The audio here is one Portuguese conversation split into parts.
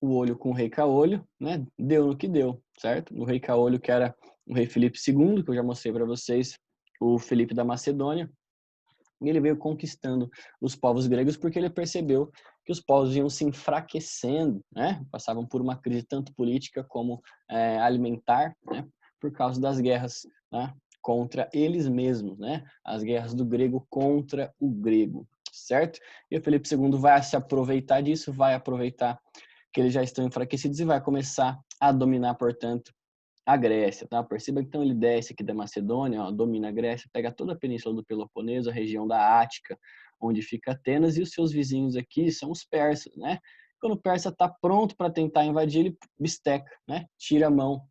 o olho com o rei Caolho, né? Deu no que deu, certo? O rei Caolho, que era o rei Filipe II, que eu já mostrei para vocês, o Felipe da Macedônia, e ele veio conquistando os povos gregos porque ele percebeu que os povos iam se enfraquecendo, né? Passavam por uma crise tanto política como alimentar, né? Por causa das guerras, né? Contra eles mesmos, né? As guerras do grego contra o grego, certo? E o Felipe II vai se aproveitar disso, vai aproveitar que eles já estão enfraquecidos e vai começar a dominar, portanto, a Grécia, tá? Perceba que então ele desce aqui da Macedônia, ó, domina a Grécia, pega toda a península do Peloponeso, a região da Ática, onde fica Atenas, e os seus vizinhos aqui são os persas, né? Quando o persa está pronto para tentar invadir, ele bisteca, né? Tira a mão,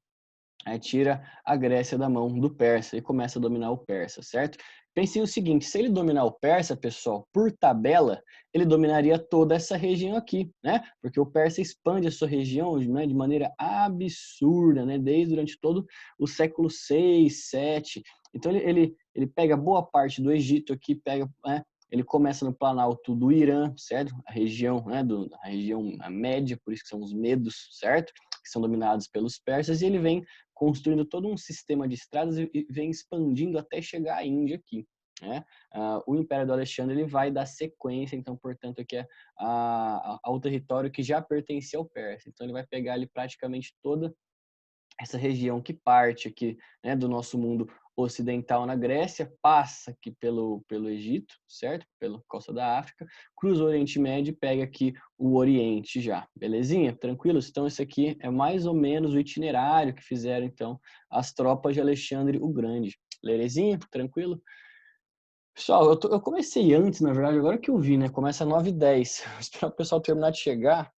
tira a Grécia da mão do persa e começa a dominar o persa, certo? Pensem o seguinte, se ele dominar o persa, pessoal, por tabela, ele dominaria toda essa região aqui, né? Porque o persa expande a sua região, né, de maneira absurda, né? Durante todo o século 6, 7. Então ele pega boa parte do Egito aqui, pega, né? Ele começa no Planalto do Irã, certo? A região, né, a região média, por isso que são os medos, certo? Que são dominados pelos persas, e ele vem construindo todo um sistema de estradas e vem expandindo até chegar à Índia aqui, né? O Império do Alexandre ele vai dar sequência, então, portanto, aqui é ao território que já pertencia ao Pérsia. Então, ele vai pegar ali praticamente toda essa região que parte aqui, né, do nosso mundo ocidental na Grécia, passa aqui pelo Egito, certo? Pela costa da África, cruza o Oriente Médio e pega aqui o Oriente já, belezinha? Tranquilos? Então esse aqui é mais ou menos o itinerário que fizeram então as tropas de Alexandre o Grande. Belezinha? Tranquilo? Pessoal, eu comecei antes, na verdade, agora que eu vi, né? Começa às 9h10. Esperar o pessoal terminar de chegar.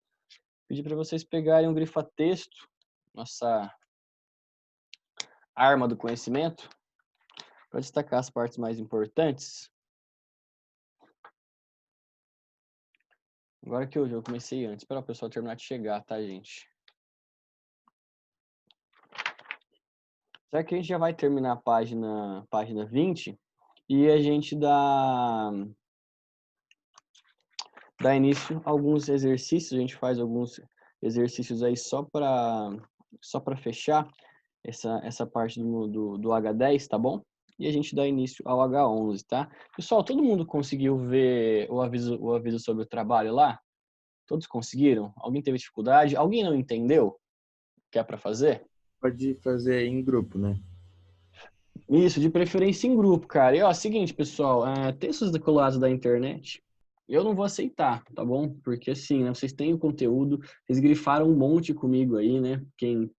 Pedir para vocês pegarem um grifa-texto, nossa arma do conhecimento, para destacar as partes mais importantes. Agora que eu comecei antes, para o pessoal terminar de chegar, tá, gente? Será que a gente já vai terminar a página 20 e a gente dá início a alguns exercícios, a gente faz alguns exercícios aí só para fechar essa parte do H10, tá bom? E a gente dá início ao H11, tá? Pessoal, todo mundo conseguiu ver o aviso sobre o trabalho lá? Todos conseguiram? Alguém teve dificuldade? Alguém não entendeu o que é para fazer? Pode fazer em grupo, né? Isso, de preferência em grupo, cara. E ó, seguinte, pessoal, textos decolados da internet, eu não vou aceitar, tá bom? Porque assim, né, vocês têm o conteúdo, vocês grifaram um monte comigo aí, né? Quem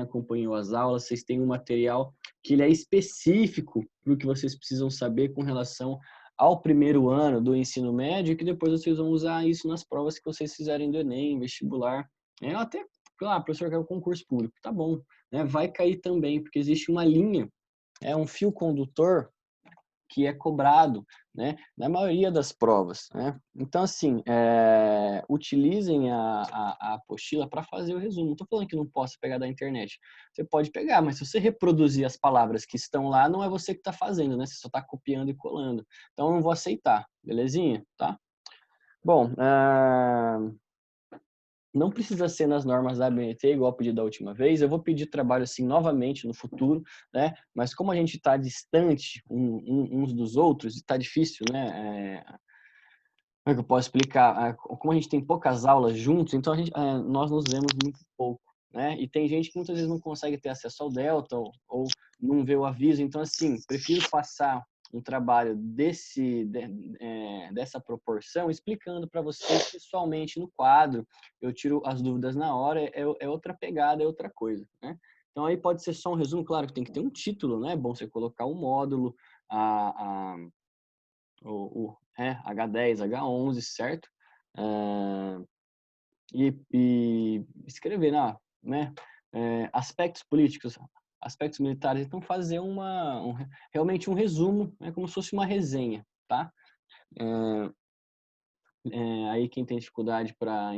acompanhou as aulas, vocês têm um material que ele é específico para o que vocês precisam saber com relação ao primeiro ano do ensino médio, que depois vocês vão usar isso nas provas que vocês fizerem do Enem, vestibular. Até, claro, professor, quer o concurso público, tá bom, né? Vai cair também, porque existe uma linha, um fio condutor que é cobrado, né, na maioria das provas, né? Então, assim, utilizem a apostila para fazer o resumo. Não estou falando que não possa pegar da internet. Você pode pegar, mas se você reproduzir as palavras que estão lá, não é você que está fazendo, né? Você só está copiando e colando. Então, eu não vou aceitar, belezinha? Tá? Bom, não precisa ser nas normas da ABNT, igual eu pedi da última vez. Eu vou pedir trabalho assim novamente no futuro, né? Mas como a gente está distante uns dos outros, está difícil, né? Como é que eu posso explicar? Como a gente tem poucas aulas juntos, então nós nos vemos muito pouco, né? E tem gente que muitas vezes não consegue ter acesso ao Delta ou não vê o aviso. Então, assim, prefiro passar um trabalho dessa proporção, explicando para vocês pessoalmente no quadro. Eu tiro as dúvidas na hora, é outra pegada, é outra coisa, né? Então, aí pode ser só um resumo, claro que tem que ter um título, né? É bom você colocar o módulo, H10, H11, certo? E escrever, né? Aspectos políticos, aspectos militares, então fazer realmente um resumo, né, como se fosse uma resenha, tá? Aí quem tem dificuldade para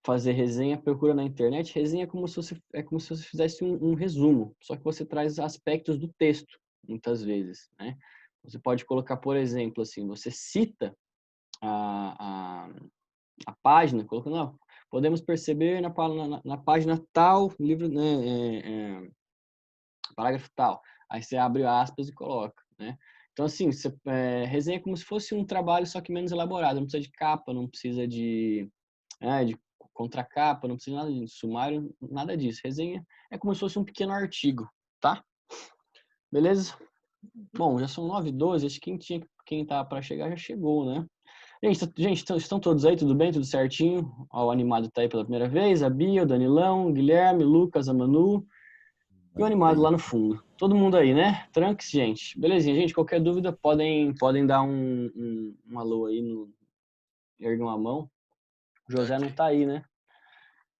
fazer resenha, procura na internet. Resenha é como se você fizesse um resumo, só que você traz aspectos do texto, muitas vezes, né? Você pode colocar, por exemplo, assim, você cita a, a, a página, colocando, Podemos perceber na página tal, livro, né, parágrafo tal. Aí você abre aspas e coloca, né? Então, assim, você resenha como se fosse um trabalho, só que menos elaborado. Não precisa de capa, não precisa de contracapa, não precisa de nada de sumário, nada disso. Resenha é como se fosse um pequeno artigo, tá? Beleza? Bom, já são 9h12, acho que quem tá para chegar já chegou, né? Gente, estão todos aí, tudo bem? Tudo certinho? Ó, o animado tá aí pela primeira vez, a Bia, o Danilão, o Guilherme, o Lucas, a Manu e o animado lá no fundo. Todo mundo aí, né? Tranks, gente. Belezinha, gente, qualquer dúvida podem dar um alô aí, erguam a mão. O José não tá aí, né?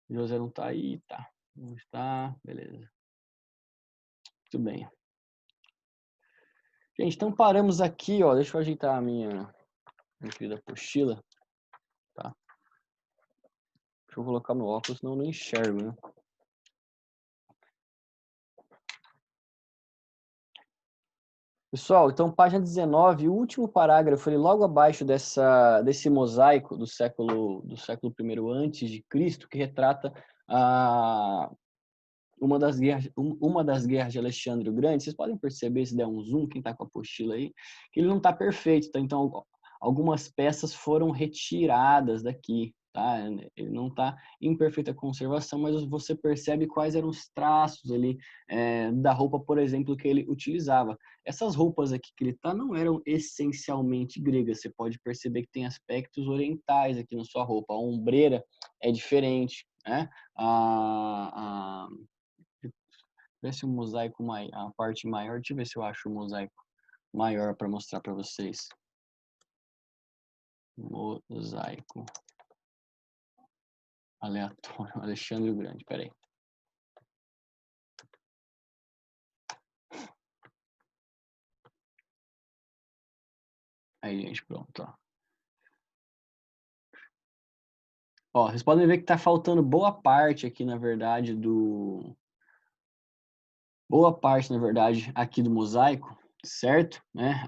O José não tá aí, tá. Não está, beleza. Tudo bem. Gente, então paramos aqui, ó. Deixa eu ajeitar a minha querida apostila, tá? Deixa eu colocar meu óculos, senão eu não enxergo, né? Pessoal, então página 19, o último parágrafo, ele logo abaixo desse mosaico do século I antes de Cristo, que retrata uma das guerras de Alexandre o Grande. Vocês podem perceber, se der um zoom, quem está com a apostila aí, que ele não está perfeito, tá? Então algumas peças foram retiradas daqui, tá? Ele não está em perfeita conservação, mas você percebe quais eram os traços ali da roupa, por exemplo, que ele utilizava. Essas roupas aqui que ele tá não eram essencialmente gregas. Você pode perceber que tem aspectos orientais aqui na sua roupa. A ombreira é diferente, né? Ver se o mosaico a parte maior. Deixa eu ver se eu acho o mosaico maior para mostrar para vocês. Mosaico aleatório, Alexandre o Grande. Peraí. Aí, gente, pronto, ó. Ó, vocês podem ver que tá faltando boa parte aqui, na verdade, aqui do mosaico, certo? Né?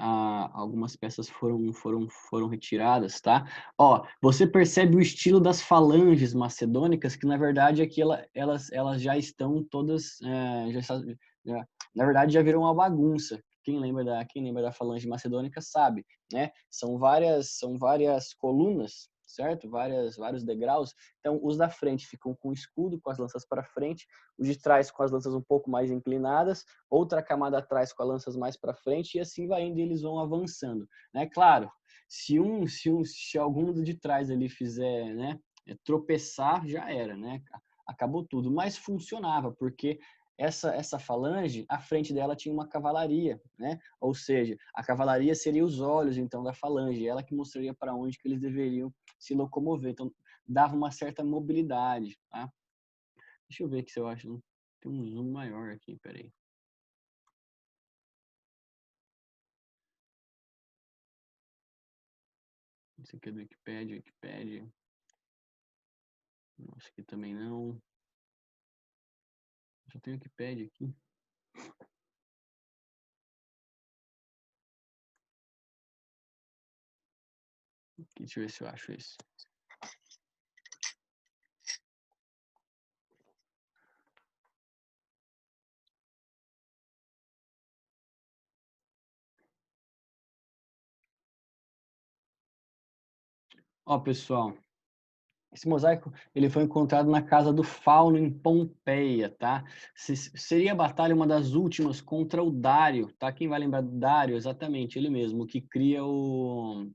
Algumas peças foram retiradas, tá? Ó, você percebe o estilo das falanges macedônicas, que na verdade aqui elas já estão todas, na verdade já viram uma bagunça. Quem lembra da falange macedônica sabe, né? São várias colunas, certo? Vários degraus. Então, os da frente ficam com o escudo, com as lanças para frente, os de trás com as lanças um pouco mais inclinadas, outra camada atrás com as lanças mais para frente, e assim vai indo e eles vão avançando, né? Claro, se algum de trás ali fizer, né, tropeçar, já era, né? Acabou tudo, mas funcionava, porque essa falange, à frente dela tinha uma cavalaria, né? Ou seja, a cavalaria seria os olhos, então, da falange, ela que mostraria para onde que eles deveriam se locomover. Então, dava uma certa mobilidade, tá? Deixa eu ver aqui se eu acho. Tem um zoom maior aqui, peraí. Esse aqui é do Wikipedia. Nossa, aqui também não. Só tem Wikipedia aqui. Deixa eu ver se eu acho esse. Ó, pessoal, esse mosaico ele foi encontrado na casa do Fauno em Pompeia, tá? Seria a batalha uma das últimas contra o Dário, tá? Quem vai lembrar do Dário? Exatamente, ele mesmo, que cria o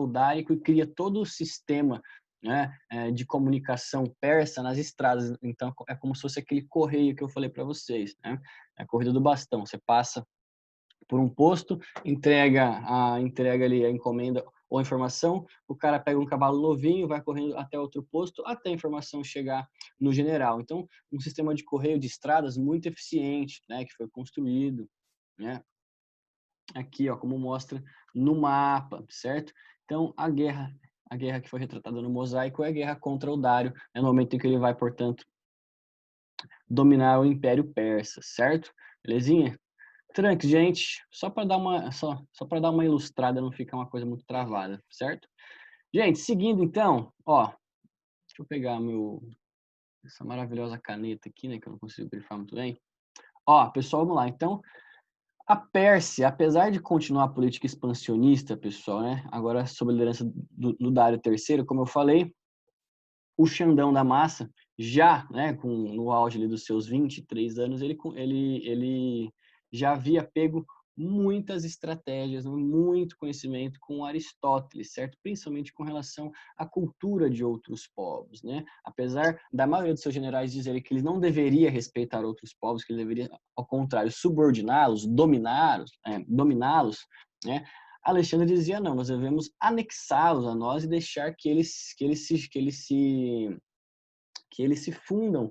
Dárico e cria todo o sistema, né, de comunicação persa nas estradas. Então é como se fosse aquele correio que eu falei para vocês, né? É a corrida do bastão. Você passa por um posto, entrega ali a encomenda ou a informação, o cara pega um cavalo novinho, vai correndo até outro posto, até a informação chegar no general. Então, um sistema de correio de estradas muito eficiente, né, que foi construído, né? Aqui, ó, como mostra no mapa, certo? Então, a guerra que foi retratada no mosaico é a guerra contra o Dário, no momento em que ele vai, portanto, dominar o Império Persa, certo? Belezinha? Tranks, gente, só para dar uma ilustrada, não ficar uma coisa muito travada, certo? Gente, seguindo então, ó, deixa eu pegar essa maravilhosa caneta aqui, né, que eu não consigo grifar muito bem. Ó, pessoal, vamos lá. Então, a Pérsia, apesar de continuar a política expansionista, pessoal, né, agora sob a liderança do Dário III, como eu falei, o Xandão da Massa, já, né, no auge ali dos seus 23 anos, ele já havia pego muitas estratégias, muito conhecimento com Aristóteles, certo? Principalmente com relação à cultura de outros povos, né? Apesar da maioria dos seus generais dizerem que ele não deveria respeitar outros povos, que ele deveria, ao contrário, subordiná-los, dominá-los, né? Alexandre dizia, não, nós devemos anexá-los a nós e deixar que eles se fundam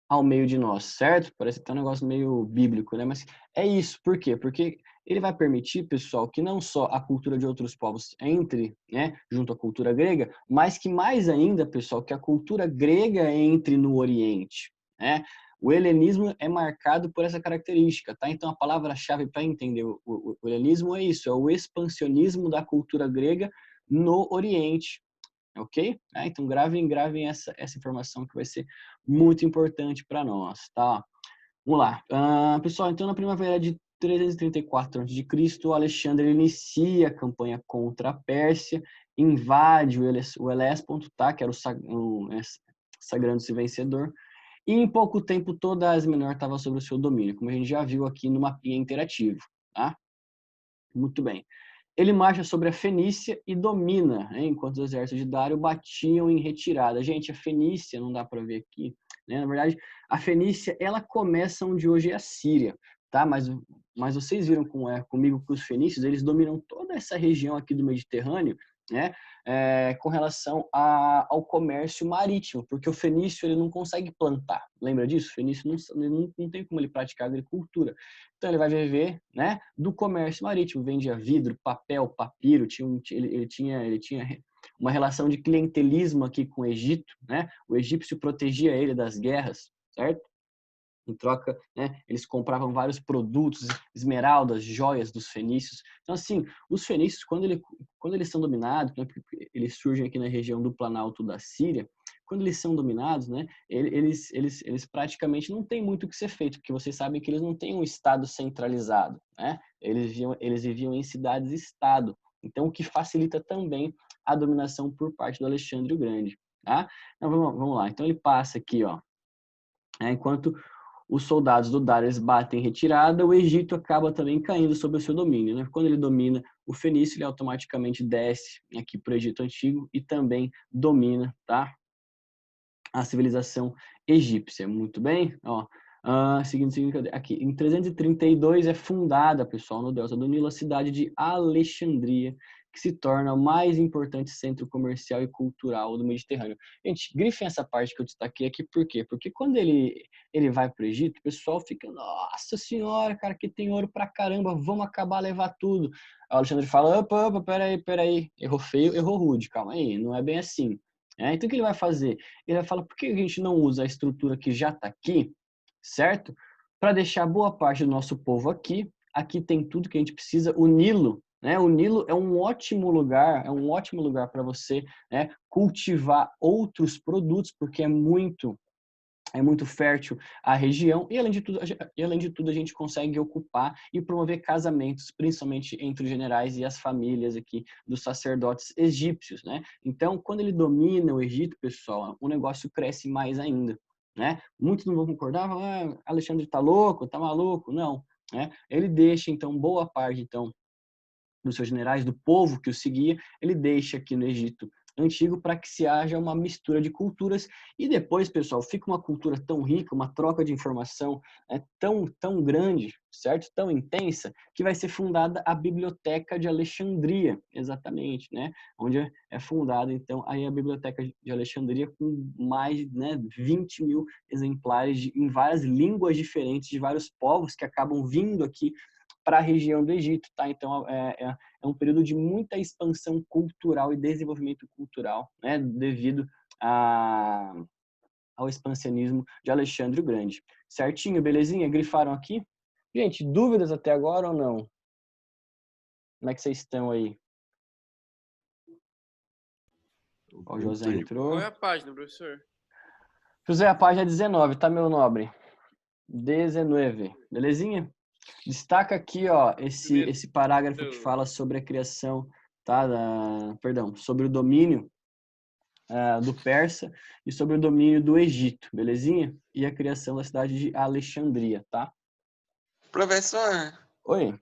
ao meio de nós, certo? Parece até um negócio meio bíblico, né? Mas é isso. Por quê? Porque ele vai permitir, pessoal, que não só a cultura de outros povos entre, né, junto à cultura grega, mas que mais ainda, pessoal, que a cultura grega entre no Oriente, né? O helenismo é marcado por essa característica, tá? Então, a palavra-chave para entender o helenismo é isso, é o expansionismo da cultura grega no Oriente, ok? Então, gravem essa informação que vai ser muito importante para nós, tá? Vamos lá. Pessoal, então, na primavera de 334 a.C., Alexandre inicia a campanha contra a Pérsia, invade o Helesponto, tá? Que era sagrando-se vencedor, e em pouco tempo toda a Ásia Menor estava sob o seu domínio, como a gente já viu aqui no mapinha interativo, tá? Muito bem. Ele marcha sobre a Fenícia e domina, né, enquanto os exércitos de Dário batiam em retirada. Gente, a Fenícia, não dá para ver aqui, né? Na verdade, a Fenícia, ela começa onde hoje é a Síria, tá? Mas vocês viram comigo que os fenícios, eles dominam toda essa região aqui do Mediterrâneo, né? Com relação ao comércio marítimo, porque o fenício ele não consegue plantar. Lembra disso? O fenício não tem como ele praticar agricultura. Então ele vai viver, né, do comércio marítimo, vendia vidro, papel, papiro, ele tinha uma relação de clientelismo aqui com o Egito, né? O egípcio protegia ele das guerras, certo? Em troca, né, eles compravam vários produtos, esmeraldas, joias dos fenícios. Então, assim, os fenícios, quando eles são dominados, né, eles surgem aqui na região do Planalto da Síria, quando eles são dominados, né, eles praticamente não têm muito o que ser feito, porque vocês sabem que eles não têm um Estado centralizado, né? Eles viviam em cidades-estado. Então, o que facilita também a dominação por parte do Alexandre o Grande, tá? Então, vamos lá. Então, ele passa aqui, ó, enquanto os soldados do Dário batem em retirada, o Egito acaba também caindo sob o seu domínio, né? Quando ele domina o Fenício, ele automaticamente desce aqui para o Egito Antigo e também domina, tá? A civilização egípcia. Muito bem? Ó, seguindo aqui. Em 332 é fundada, pessoal, no delta do Nilo, a cidade de Alexandria, que se torna o mais importante centro comercial e cultural do Mediterrâneo. Gente, grifem essa parte que eu destaquei aqui, por quê? Porque quando ele vai para o Egito, o pessoal fica, nossa senhora, cara, que tem ouro pra caramba, vamos acabar levar tudo. Aí o Alexandre fala, opa, peraí, errou feio, errou rude, calma aí, não é bem assim. Então o que ele vai fazer? Ele vai falar, por que a gente não usa a estrutura que já está aqui, certo? Para deixar boa parte do nosso povo aqui. Aqui tem tudo que a gente precisa. O Nilo, né? O Nilo é um ótimo lugar para você, né, cultivar outros produtos, porque é muito fértil a região e além de tudo a gente consegue ocupar e promover casamentos, principalmente entre os generais e as famílias aqui dos sacerdotes egípcios, né? Então, quando ele domina o Egito, pessoal, o negócio cresce mais ainda, né? Muitos não vão concordar, Alexandre tá louco, tá maluco? Não, né? Ele deixa então boa parte dos seus generais, do povo que o seguia, ele deixa aqui no Egito Antigo para que se haja uma mistura de culturas e depois, pessoal, fica uma cultura tão rica, uma troca de informação tão grande, certo? Tão intensa, que vai ser fundada a Biblioteca de Alexandria, exatamente, né? Onde é fundada, então, aí a Biblioteca de Alexandria com mais, né, 20 mil exemplares em várias línguas diferentes de vários povos que acabam vindo aqui para a região do Egito, tá? Então, é um período de muita expansão cultural e desenvolvimento cultural, né? Devido ao expansionismo de Alexandre o Grande. Certinho, belezinha? Grifaram aqui? Gente, dúvidas até agora ou não? Como é que vocês estão aí? Ó, o José Voltei. entrou. Qual é a página, professor? José, a página 19, tá, meu nobre? 19, belezinha? Destaca aqui, ó, esse parágrafo que fala sobre a criação, tá? Perdão, sobre o domínio do Persa e sobre o domínio do Egito, belezinha? E a criação da cidade de Alexandria, tá? Professor, Oi.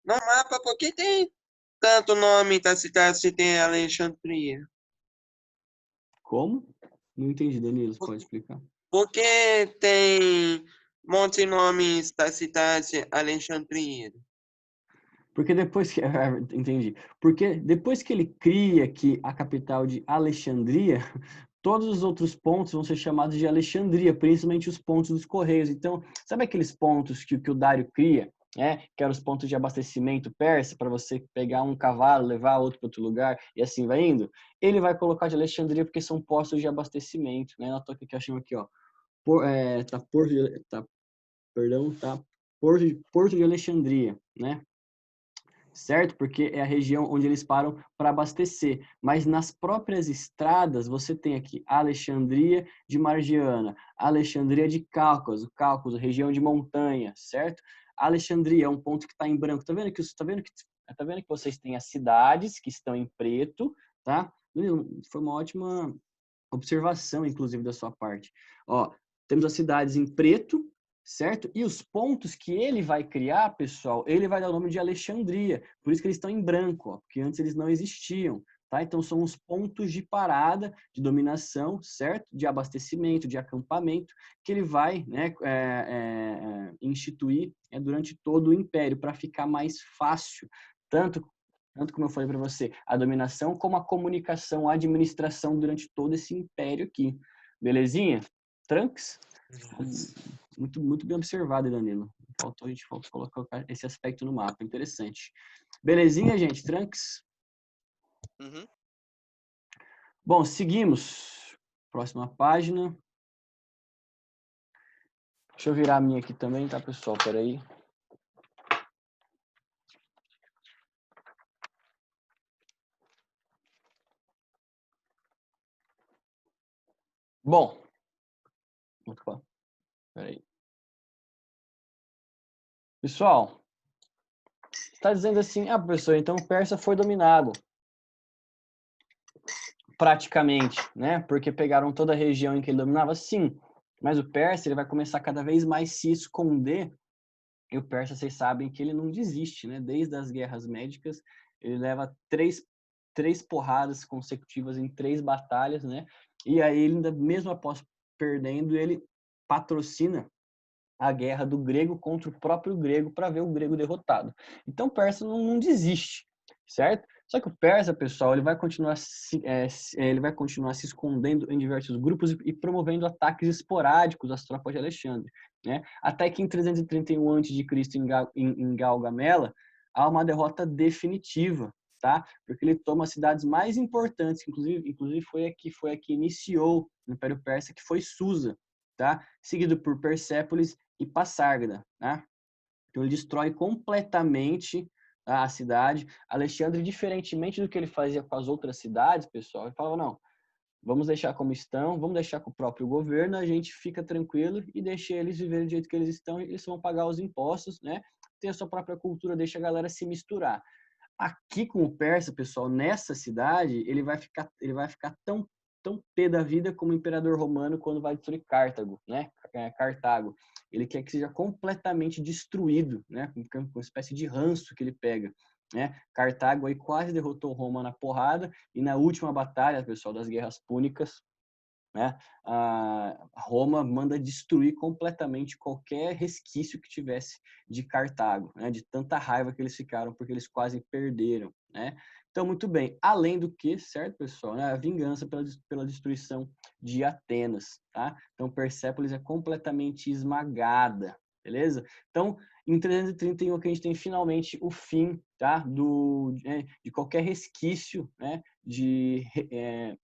no mapa, por que tem tanto nome da cidade se tem Alexandria? Como? Não entendi, Danilo, você pode explicar? Por que tem monte de nomes da cidade Alexandria? Porque depois que... Entendi. Porque depois que ele cria aqui a capital de Alexandria, todos os outros pontos vão ser chamados de Alexandria, principalmente os pontos dos Correios. Então, sabe aqueles pontos que o Dário cria, que eram os pontos de abastecimento persa, para você pegar um cavalo, levar outro para outro lugar, e assim vai indo? Ele vai colocar de Alexandria porque são postos de abastecimento, né? Na toca que eu achei aqui, ó. Porto de Alexandria, né? Certo? Porque é a região onde eles param para abastecer. Mas nas próprias estradas, você tem aqui Alexandria de Margiana, Alexandria de Cáucaso, região de montanha, certo? Alexandria é um ponto que está em branco. Tá vendo que vocês têm as cidades que estão em preto, tá? Foi uma ótima observação, inclusive, da sua parte. Ó, temos as cidades em preto, certo? E os pontos que ele vai criar, pessoal, ele vai dar o nome de Alexandria. Por isso que eles estão em branco, ó, porque antes eles não existiam, tá? Então são os pontos de parada, de dominação, certo? De abastecimento, de acampamento, que ele vai, né, instituir durante todo o império, para ficar mais fácil, tanto como eu falei para você, a dominação como a comunicação, a administração durante todo esse império aqui. Belezinha? Tranks? Muito bem observado, Danilo. A gente faltou colocar esse aspecto no mapa. Interessante. Belezinha, gente? Tranks? Uhum. Bom, seguimos. Próxima página. Deixa eu virar a minha aqui também, tá, pessoal? Peraí. Bom. Opa. Peraí. Pessoal, está dizendo assim, professor, então o persa foi dominado. Praticamente, né? Porque pegaram toda a região em que ele dominava, sim. Mas o persa, ele vai começar cada vez mais se esconder. E o persa, vocês sabem que ele não desiste, né? Desde as guerras médicas, ele leva três porradas consecutivas em 3 batalhas, né? E aí, ele ainda, mesmo após perdendo, ele patrocina a guerra do grego contra o próprio grego para ver o grego derrotado. Então, o persa não desiste, certo? Só que o persa, pessoal, ele vai continuar se escondendo em diversos grupos e promovendo ataques esporádicos às tropas de Alexandre, né? Até que em 331 a.C., em Gaugamela, há uma derrota definitiva, tá? Porque ele toma as cidades mais importantes, inclusive foi a que iniciou o Império Persa, que foi Susa, tá? Seguido por Persépolis e Passárgada, né? Então ele destrói completamente a cidade. Alexandre, diferentemente do que ele fazia com as outras cidades, pessoal, ele falava, não, vamos deixar como estão, vamos deixar com o próprio governo, a gente fica tranquilo e deixa eles viverem do jeito que eles estão, eles vão pagar os impostos, né? Tem a sua própria cultura, deixa a galera se misturar. Aqui com o persa, pessoal, nessa cidade, ele vai ficar tão pé da vida como o imperador romano quando vai destruir Cartago, né? Cartago. Ele quer que seja completamente destruído, né? Com uma espécie de ranço que ele pega, né? Cartago aí quase derrotou Roma na porrada e na última batalha, pessoal, das guerras púnicas, né? A Roma manda destruir completamente qualquer resquício que tivesse de Cartago, né? De tanta raiva que eles ficaram porque eles quase perderam, né? Então, muito bem. Além do que, certo, pessoal? Né? A vingança pela destruição de Atenas, tá? Então, Persépolis é completamente esmagada, beleza? Então, em 331 que a gente tem finalmente o fim, tá? De qualquer resquício, né? De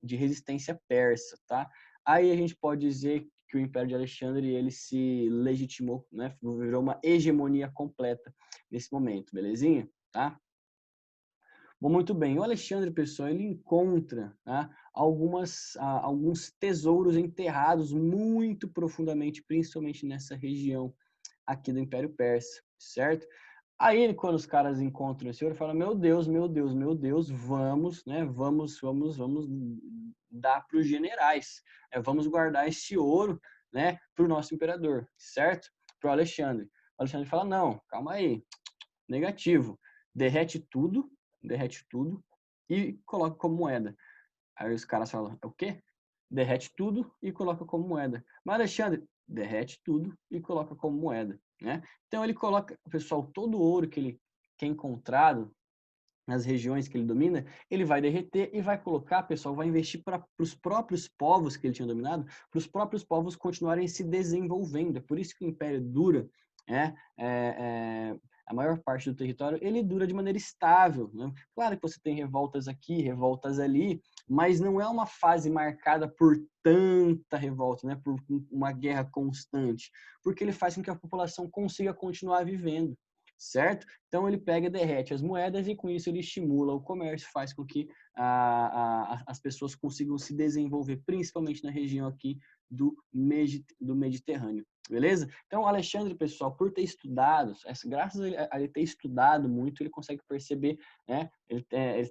resistência persa, tá? Aí a gente pode dizer que o Império de Alexandre ele se legitimou, né? Virou uma hegemonia completa nesse momento, belezinha? Tá? Bom, muito bem. O Alexandre, pessoal, ele encontra, tá, alguns tesouros enterrados muito profundamente, principalmente nessa região aqui do Império Persa, certo? Aí, quando os caras encontram esse ouro, falam, meu Deus, meu Deus, meu Deus, vamos, né? Vamos dar para os generais, vamos guardar esse ouro, né? Para o nosso imperador, certo? Para o Alexandre. O Alexandre fala, não, calma aí, negativo. Derrete tudo e coloca como moeda. Aí os caras falam, é o quê? Derrete tudo e coloca como moeda. Mas Alexandre, derrete tudo e coloca como moeda, né? Então ele coloca, pessoal, todo o ouro que é encontrado nas regiões que ele domina, ele vai derreter e vai colocar, pessoal, vai investir para os próprios povos que ele tinha dominado, para os próprios povos continuarem se desenvolvendo. É por isso que o Império dura, a maior parte do território, ele dura de maneira estável, né? Claro que você tem revoltas aqui, revoltas ali, mas não é uma fase marcada por tanta revolta, né? Por uma guerra constante, porque ele faz com que a população consiga continuar vivendo, certo? Então ele pega e derrete as moedas e com isso ele estimula o comércio, faz com que as pessoas consigam se desenvolver, principalmente na região aqui do Mediterrâneo, beleza? Então Alexandre, pessoal, por ter estudado, graças a ele ter estudado muito, ele consegue perceber, né?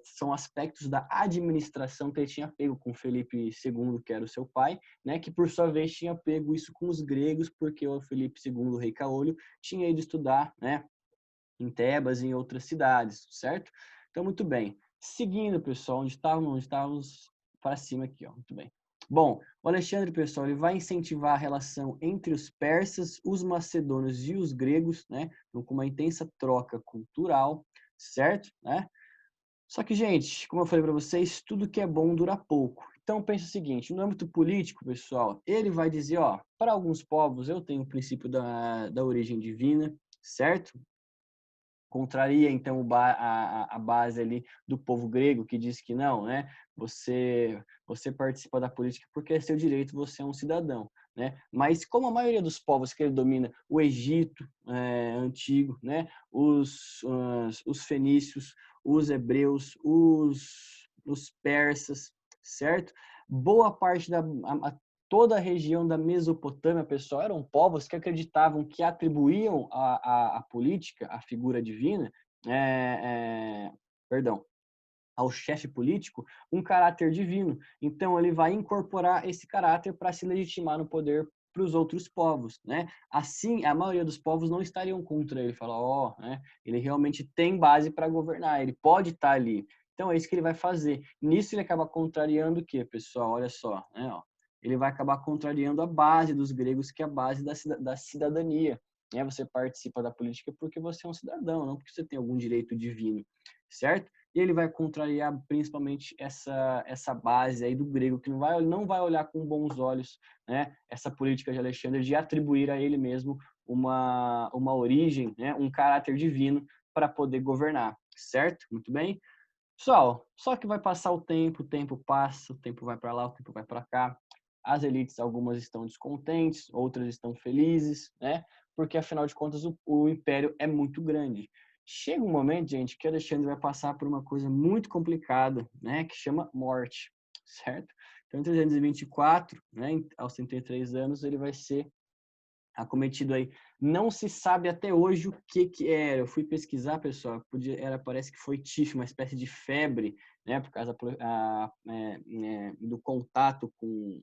São aspectos da administração que ele tinha pego com Felipe II, que era o seu pai, né? Que por sua vez tinha pego isso com os gregos, porque o Felipe II, o rei Caolho, tinha ido estudar, né? Em Tebas e em outras cidades, certo? Então, muito bem. Seguindo, pessoal, onde estávamos para cima aqui, ó, muito bem. Bom, o Alexandre, pessoal, ele vai incentivar a relação entre os persas, os macedônios e os gregos, né? Então, com uma intensa troca cultural, certo? Né? Só que, gente, como eu falei para vocês, tudo que é bom dura pouco. Então, pensa o seguinte, no âmbito político, pessoal, ele vai dizer, ó, para alguns povos eu tenho o princípio da origem divina, certo? Contraria então a base ali do povo grego que diz que não, né? Você participa da política porque é seu direito, você é um cidadão, né? Mas como a maioria dos povos que ele domina, o Egito antigo, né? Os fenícios, os hebreus, os persas, certo? Boa parte toda a região da Mesopotâmia, pessoal, eram povos que acreditavam que atribuíam à política, à figura divina, perdão, ao chefe político, um caráter divino. Então, ele vai incorporar esse caráter para se legitimar no poder para os outros povos, né? Assim, a maioria dos povos não estariam contra ele. Fala, ó, né? Ele realmente tem base para governar, ele pode estar ali. Então, é isso que ele vai fazer. Nisso, ele acaba contrariando o quê, pessoal? Olha só, né? Ó, ele vai acabar contrariando a base dos gregos, que é a base da cidadania. Né? Você participa da política porque você é um cidadão, não porque você tem algum direito divino, certo? E ele vai contrariar principalmente essa base aí do grego, que não vai olhar com bons olhos, né, essa política de Alexandre de atribuir a ele mesmo uma origem, né, um caráter divino para poder governar, certo? Muito bem? Pessoal, só que vai passar o tempo passa, o tempo vai para lá, o tempo vai para cá. As elites, algumas estão descontentes, outras estão felizes, né? Porque afinal de contas o império é muito grande. Chega um momento, gente, que Alexandre vai passar por uma coisa muito complicada, né? Que chama morte, certo? Então, em 324, né, aos 33 anos, ele vai ser acometido aí. Não se sabe até hoje o que era. Eu fui pesquisar, pessoal, parece que foi tifo, uma espécie de febre, né, por causa do contato com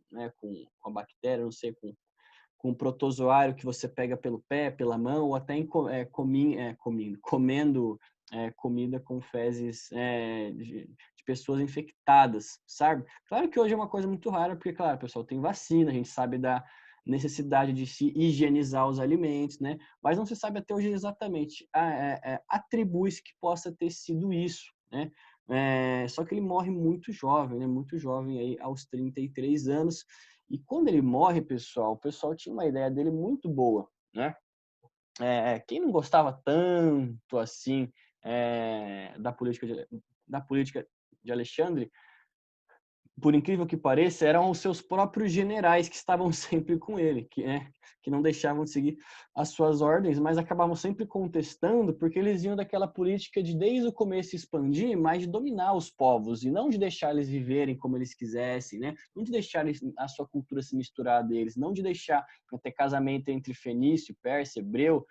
a bactéria, não sei, com o protozoário que você pega pelo pé, pela mão, ou até comendo comida com fezes de pessoas infectadas, sabe? Claro que hoje é uma coisa muito rara, porque, claro, pessoal, tem vacina, a gente sabe da necessidade de se higienizar os alimentos, né? Mas não se sabe até hoje exatamente. Atribui-se que possa ter sido isso, né? Só que ele morre muito jovem, né? Muito jovem aí, aos 33 anos. E quando ele morre, pessoal, o pessoal tinha uma ideia dele muito boa, né? Quem não gostava tanto assim da política de Alexandre, por incrível que pareça, eram os seus próprios generais que estavam sempre com ele, que não deixavam de seguir as suas ordens, mas acabavam sempre contestando, porque eles iam daquela política de, desde o começo, expandir, mas de dominar os povos, e não de deixar eles viverem como eles quisessem, né? Não de deixar a sua cultura se misturar a deles, não de deixar ter casamento entre fenício, persa, hebreu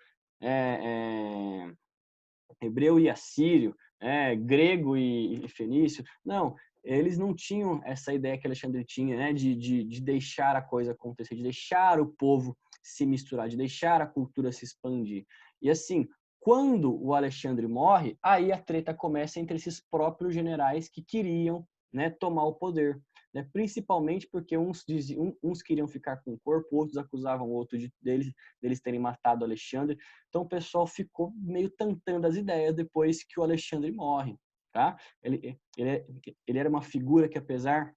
e assírio, grego e fenício. Não, eles não tinham essa ideia que Alexandre tinha, né, de deixar a coisa acontecer, de deixar o povo se misturar, de deixar a cultura se expandir. E assim, quando o Alexandre morre, aí a treta começa entre esses próprios generais que queriam, né, tomar o poder. Né? Principalmente porque uns queriam ficar com o corpo, outros acusavam o outro deles terem matado Alexandre. Então o pessoal ficou meio tantando as ideias depois que o Alexandre morre. Tá? Ele era uma figura que, apesar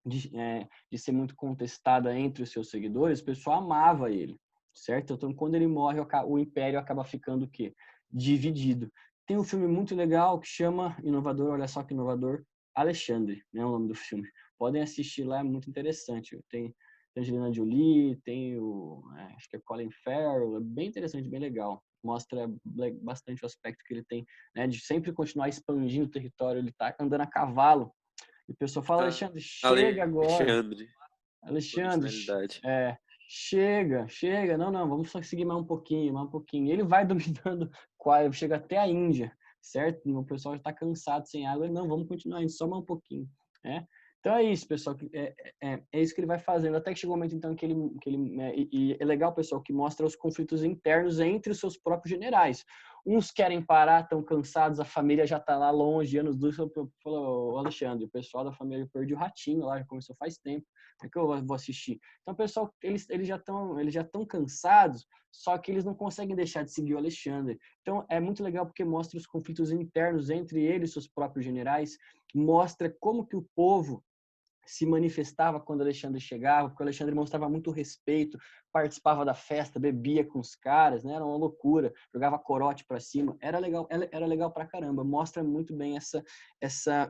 de ser muito contestada entre os seus seguidores, o pessoal amava ele, certo? Então, quando ele morre, o império acaba ficando o quê? Dividido. Tem um filme muito legal que chama, inovador, olha só que inovador, Alexandre, né, o nome do filme. Podem assistir lá, é muito interessante. Tem Angelina Jolie, acho que é Colin Farrell, é bem interessante, bem legal. Mostra bastante o aspecto que ele tem, né, de sempre continuar expandindo o território. Ele tá andando a cavalo. E o pessoal fala, Tá. Alexandre, chega agora. Alexandre. Alexandre, Originalidade. chega. Não, vamos só seguir mais um pouquinho, mais um pouquinho. E ele vai dominando, chega até a Índia, certo? O pessoal já está cansado sem água. Ele, não, vamos continuar indo, só mais um pouquinho, né? Então é isso, pessoal. É isso que ele vai fazendo. Até que chegou o momento, então, e é legal, pessoal, que mostra os conflitos internos entre os seus próprios generais. Uns querem parar, estão cansados, a família já está lá longe, anos luz. Falou, Alexandre, o pessoal da família perdeu o ratinho lá, já começou faz tempo. É que eu vou assistir. Então, pessoal, eles já estão cansados, só que eles não conseguem deixar de seguir o Alexandre. Então, é muito legal porque mostra os conflitos internos entre ele e seus próprios generais, mostra como que o povo se manifestava quando Alexandre chegava, porque o Alexandre mostrava muito respeito, participava da festa, bebia com os caras, né? Era uma loucura, jogava corote para cima, era legal pra caramba, mostra muito bem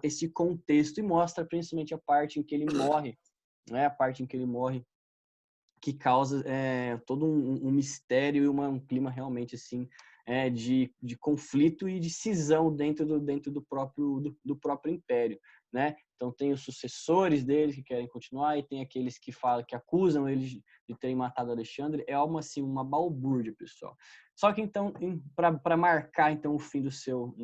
esse contexto e mostra principalmente a parte em que ele morre, né? A parte em que ele morre, que causa todo um mistério e um clima realmente assim de conflito e de cisão dentro do próprio império, né? Então tem os sucessores deles que querem continuar e tem aqueles que falam, que acusam eles de terem matado Alexandre. É uma balbúrdia, pessoal. Só que então, para marcar então o fim do seu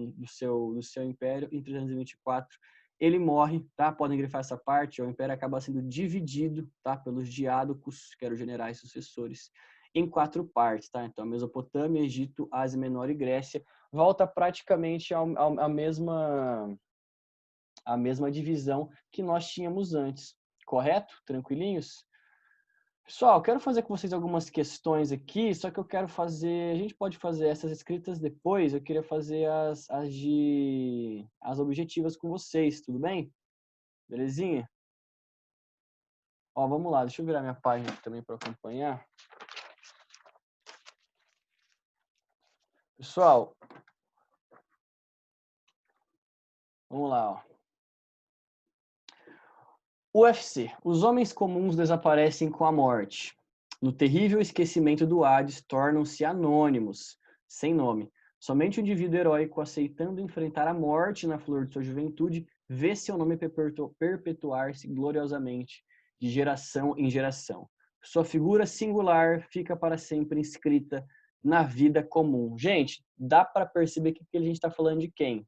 império, em 324 ele morre, tá? Podem grifar essa parte. O império acaba sendo dividido, tá? Pelos diádocos, que eram os generais sucessores, em 4 partes, tá? Então, a Mesopotâmia, Egito, Ásia Menor e Grécia volta praticamente a mesma divisão que nós tínhamos antes, correto? Tranquilinhos? Pessoal, quero fazer com vocês algumas questões aqui, só que a gente pode fazer essas escritas depois, eu queria fazer as objetivas com vocês, tudo bem? Belezinha? Ó, vamos lá, deixa eu virar minha página aqui também para acompanhar. Pessoal, vamos lá, ó. UFC. Os homens comuns desaparecem com a morte. No terrível esquecimento do Hades, tornam-se anônimos, sem nome. Somente o indivíduo heróico, aceitando enfrentar a morte na flor de sua juventude, vê seu nome perpetuar-se gloriosamente, de geração em geração. Sua figura singular fica para sempre inscrita na vida comum. Gente, dá para perceber que a gente está falando de quem?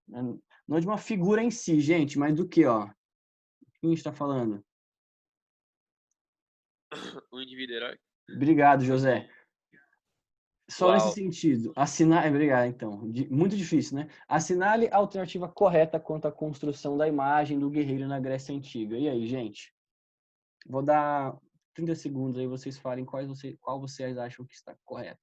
Não de uma figura em si, gente, mas do que, ó? Quem está falando? O indivíduo herói. Obrigado, José. Só nesse Uau. sentido. Obrigado, então. Muito difícil, né? Assinale a alternativa correta quanto à construção da imagem do guerreiro na Grécia Antiga. E aí, gente? Vou dar 30 segundos aí, vocês falem qual vocês acham que está correta.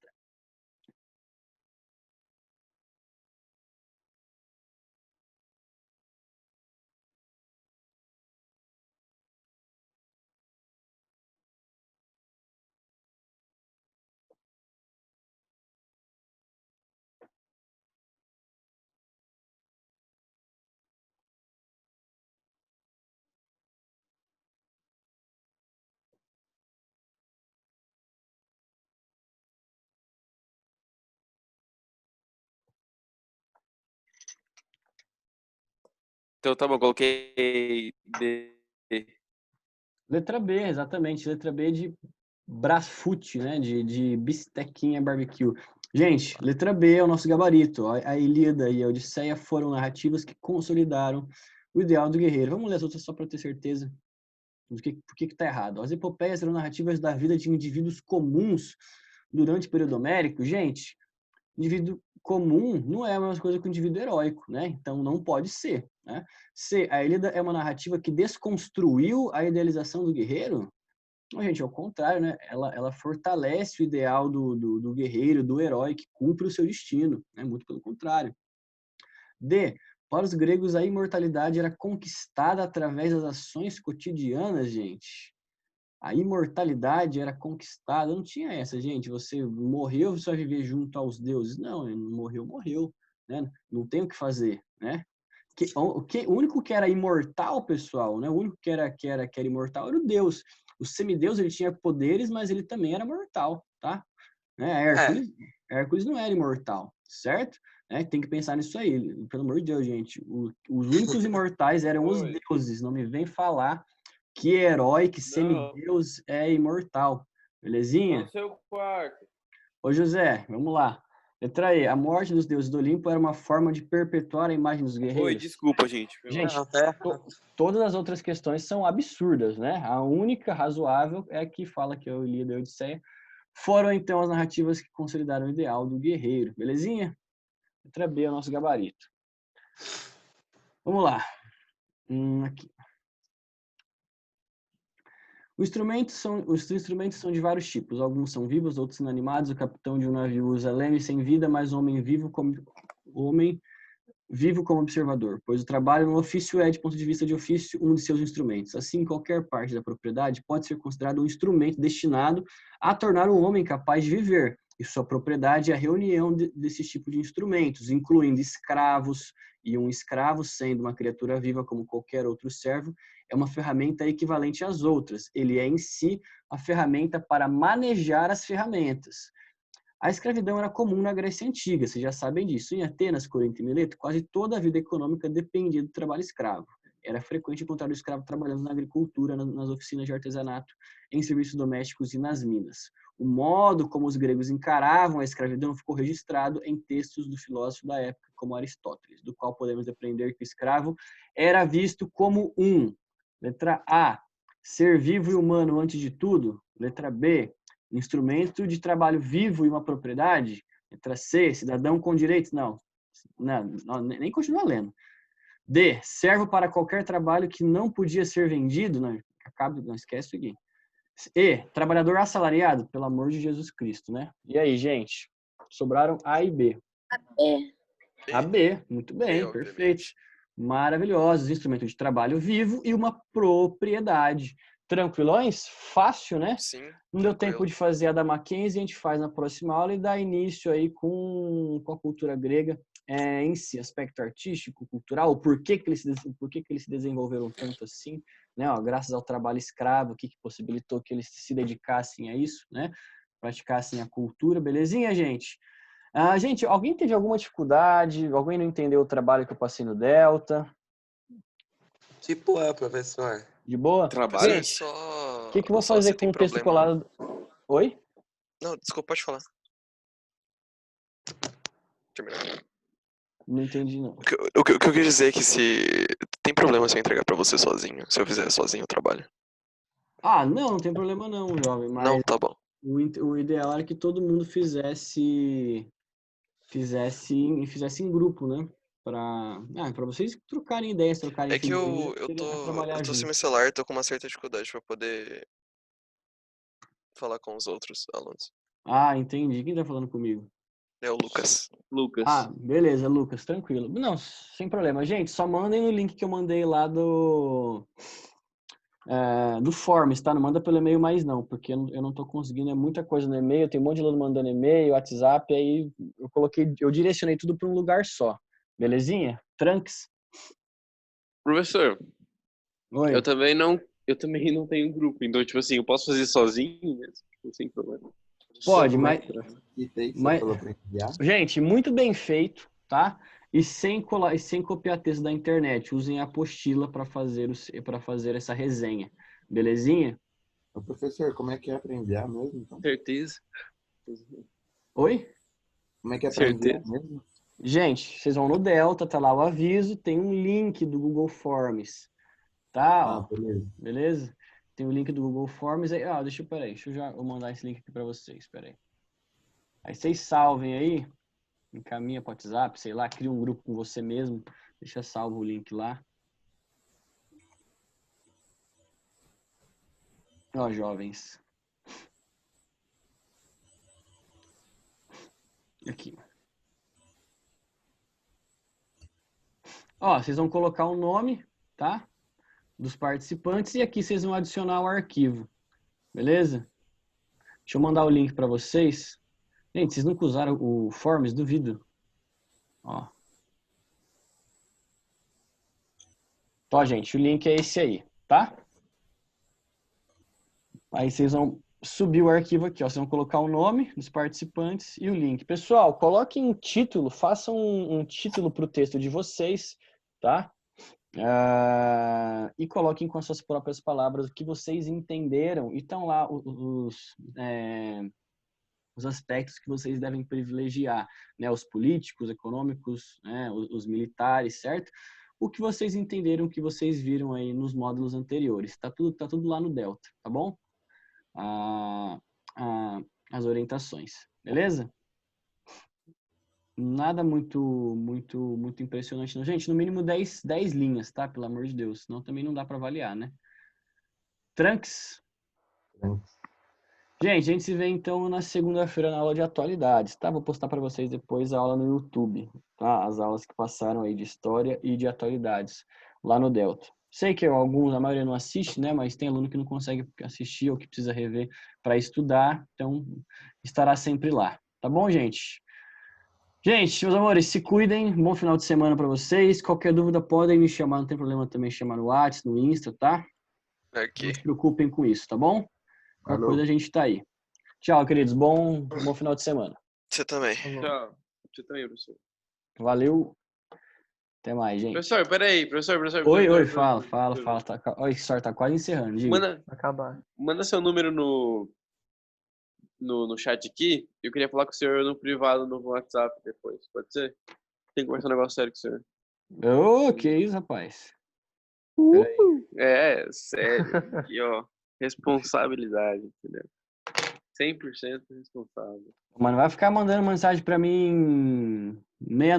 Então tá bom, coloquei D. Letra B, exatamente. Letra B de Brasfoot, né? De bistequinha barbecue. Gente, letra B é o nosso gabarito. A Ilíada e a Odisseia foram narrativas que consolidaram o ideal do guerreiro. Vamos ler as outras só para ter certeza por que está errado. As epopeias eram narrativas da vida de indivíduos comuns durante o período homérico. Gente, indivíduo comum não é a mesma coisa que um indivíduo heróico, né? Então não pode ser, né? C, a Ilíada é uma narrativa que desconstruiu a idealização do guerreiro? Não, gente, ao contrário, né? Ela fortalece o ideal do guerreiro, do herói que cumpre o seu destino, né? Muito pelo contrário. D, para os gregos a imortalidade era conquistada através das ações cotidianas, gente. A imortalidade era conquistada, não tinha essa, gente. Você morreu, você vai viver junto aos deuses. Não, ele morreu, morreu, né? Não tem o que fazer, né? O único que era imortal, pessoal, né? O único que era imortal era o Deus. O semideus, ele tinha poderes, mas ele também era mortal, tá? Né? Hércules não era imortal, certo? Tem que pensar nisso aí. Pelo amor de Deus, gente. Os únicos imortais eram os deuses. Não me vem falar que herói, que semideus é imortal. Belezinha? No seu quarto. Ô, José, vamos lá. Letra E. A morte dos deuses do Olimpo era uma forma de perpetuar a imagem dos guerreiros. Oi, desculpa, gente. Gente, todas as outras questões são absurdas, né? A única razoável é a que fala que a Ilíada e a Odisseia foram, então, as narrativas que consolidaram o ideal do guerreiro. Belezinha? Letra B é o nosso gabarito. Vamos lá. Aqui. Os instrumentos são de vários tipos. Alguns são vivos, outros inanimados. O capitão de um navio usa leme sem vida, mas homem vivo como observador, pois o trabalho no ofício é, de ponto de vista de ofício, um de seus instrumentos. Assim, qualquer parte da propriedade pode ser considerado um instrumento destinado a tornar o homem capaz de viver. E sua propriedade é a reunião desse tipo de instrumentos, incluindo escravos, e um escravo, sendo uma criatura viva como qualquer outro servo, é uma ferramenta equivalente às outras. Ele é, em si, a ferramenta para manejar as ferramentas. A escravidão era comum na Grécia Antiga, vocês já sabem disso. Em Atenas, Corinto e Mileto, quase toda a vida econômica dependia do trabalho escravo. Era frequente encontrar o escravo trabalhando na agricultura, nas oficinas de artesanato, em serviços domésticos e nas minas. O modo como os gregos encaravam a escravidão ficou registrado em textos do filósofo da época, como Aristóteles, do qual podemos aprender que o escravo era visto como letra A, ser vivo e humano antes de tudo. Letra B, instrumento de trabalho vivo e uma propriedade. Letra C, cidadão com direitos. Não, nem continua lendo. D, servo para qualquer trabalho que não podia ser vendido. Não esquece isso aqui. E, trabalhador assalariado, pelo amor de Jesus Cristo, né? E aí, gente? Sobraram A e B. A B, muito bem, perfeito. Maravilhosos, instrumento de trabalho vivo e uma propriedade. Tranquilões? Fácil, né? Sim. Não deu tempo de fazer a da Mackenzie, a gente faz na próxima aula e dá início aí com a cultura grega em si, aspecto artístico, cultural, o porquê que eles se desenvolveram tanto assim, né? Graças ao trabalho escravo, o que possibilitou que eles se dedicassem a isso, né? Praticassem a cultura, belezinha, gente? Gente, alguém teve alguma dificuldade? Alguém não entendeu o trabalho que eu passei no Delta? Tipo, professor. De boa? Trabalho? Gente, o que eu vou fazer com o texto colado? Oi? Não, desculpa, pode falar. Terminar. Não entendi, não. O que eu quis dizer é que se tem problema se eu entregar pra você sozinho, se eu fizer sozinho o trabalho. Não tem problema não, jovem, mas Não, tá bom. o ideal era que todo mundo fizesse em grupo, né? Para vocês trocarem ideias, trocarem É que eu trabalhar tô sem junto. meu celular, tô com uma certa dificuldade pra poder falar com os outros alunos. Entendi. Quem tá falando comigo? É o Lucas. Beleza, Lucas, tranquilo. Não, sem problema. Gente, só mandem no link que eu mandei lá do Forms, tá? Não manda pelo e-mail mais não, porque eu não tô conseguindo, é muita coisa no e-mail, tem um monte de aluno mandando e-mail, WhatsApp, aí eu direcionei tudo para um lugar só. Belezinha? Tranks? Professor, Oi. eu também não tenho grupo, então, tipo assim, eu posso fazer sozinho mesmo, sem problema. Pode, Como é mas... que tá? E tem que Mas- você falou pra enviar? Gente, muito bem feito, tá? E sem colar, e sem copiar texto da internet. Usem a apostila para fazer essa resenha. Belezinha? Ô, professor, como é que é para enviar mesmo, então? Certeza. Oi? Como é que é para enviar Certeza. mesmo? Gente, vocês vão no Delta, tá lá o aviso, tem um link do Google Forms. Tá, ó. Beleza. Beleza? Tem o link do Google Forms aí. Deixa eu mandar esse link aqui para vocês, peraí. Aí vocês salvem aí, encaminha para o WhatsApp, sei lá, cria um grupo com você mesmo, deixa salvo o link lá. Ó, jovens. Aqui. Ó, vocês vão colocar o nome, tá? Dos participantes e aqui vocês vão adicionar o arquivo. Beleza? Deixa eu mandar o link para vocês. Gente, vocês nunca usaram o Forms? Duvido. Ó. Ó, gente, o link é esse aí, tá? Aí vocês vão subir o arquivo aqui, ó. Vocês vão colocar o nome dos participantes e o link. Pessoal, coloquem um título, façam um título para o texto de vocês, tá? E coloquem com as suas próprias palavras o que vocês entenderam. E estão lá os aspectos que vocês devem privilegiar, né? Os políticos, econômicos, né? Os militares, certo? O que vocês entenderam, o que vocês viram aí nos módulos anteriores. Tá tudo lá no Delta, tá bom? As orientações, beleza? Nada muito impressionante não. Gente, no mínimo 10 linhas, tá? Pelo amor de Deus, senão também não dá para avaliar, né? Tranks? Gente, a gente se vê então na segunda-feira na aula de atualidades, tá? Vou postar para vocês depois a aula no YouTube, tá? As aulas que passaram aí de história e de atualidades lá no Delta. Sei que a maioria não assiste, né? Mas tem aluno que não consegue assistir ou que precisa rever para estudar, então estará sempre lá, tá bom, gente? Gente, meus amores, se cuidem, bom final de semana para vocês. Qualquer dúvida podem me chamar, não tem problema também chamar no WhatsApp, no Insta, tá? Aqui. Não se preocupem com isso, tá bom? Qualquer Falou. coisa a gente tá aí. Tchau, queridos. Bom final de semana. Você também. Tchau. Você também, professor. Valeu. Até mais, gente. Professor, peraí. Professor. Oi, fala. Olha, que sorte, tá quase encerrando. Diga. Acabar. Manda seu número no chat aqui. Eu queria falar com o senhor no privado no WhatsApp depois. Pode ser? Tem que conversar um negócio sério com o senhor. Ô, que isso, rapaz. É, sério. Aqui, ó. Responsabilidade, entendeu? 100% responsável. Mas não vai ficar mandando mensagem pra mim meia